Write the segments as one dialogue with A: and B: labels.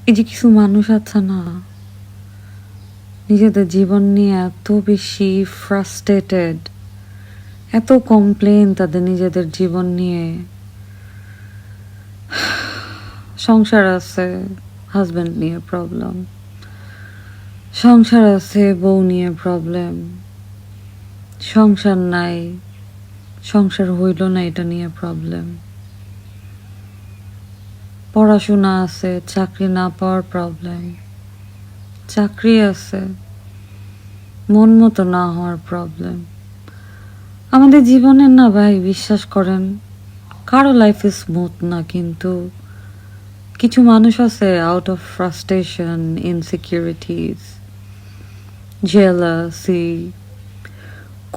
A: এই যে কিছু মানুষ আছে না, নিজেদের জীবন নিয়ে এত বেশি ফ্রাস্ট্রেটেড, এত কমপ্লেন তাদের নিজেদের জীবন নিয়ে। সংসার আছে, হাজব্যান্ড নিয়ে প্রবলেম, সংসার আছে, বউ নিয়ে প্রবলেম, সংসার নাই, সংসার হইল না এটা নিয়ে প্রবলেম, পড়াশোনা আছে, চাকরি না পাওয়ার প্রবলেম, চাকরি আছে, মন মতো না হওয়ার প্রবলেম। আমাদের জীবনের না ভাই, বিশ্বাস করেন, কারো লাইফে স্মুথ না, কিন্তু কিছু মানুষ আছে out of frustration, insecurities, jealousy,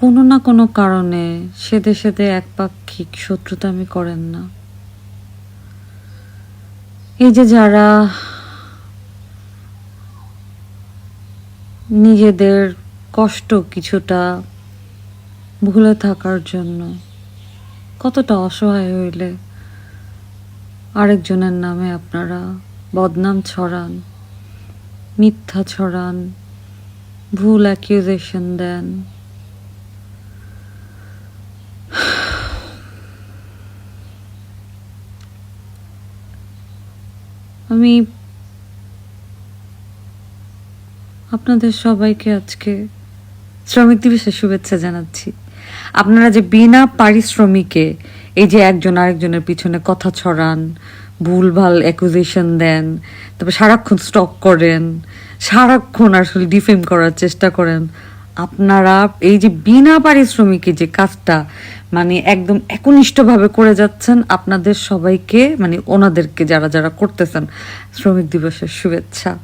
A: কোনো না কোনো কারণে সেদে সেদে একপাক্ষিক শত্রুতামি করেন না। এই যে যারা নিজেদের কষ্ট কিছুটা ভুলে থাকার জন্য কতটা অসহায় হইলে আরেকজনের নামে আপনারা বদনাম ছড়ান, মিথ্যা ছড়ান, ভুল অ্যাকিউজেশন দেন। আমি আপনাদের সবাইকে আজকে শ্রমিক দিবসের শুভেচ্ছা জানাচ্ছি। আপনারা যে বিনা পারিশ্রমিকে এই যে একজন আরেকজনের পিছনে কথা ছড়ান, ভুলভাল অ্যাকুজেশন দেন, তারপর সারাক্ষণ স্টক করেন, সারাক্ষণ আসলে ডিফেম করার চেষ্টা করেন, আপনারা এই যে বিনা পারিশ্রমিকে যে কাজটা মানে একদম একনিষ্ঠভাবে করে যাচ্ছেন, আপনাদের সবাইকে মানে ওনাদেরকে যারা যারা করতেছেন শ্রমিক দিবসের শুভেচ্ছা।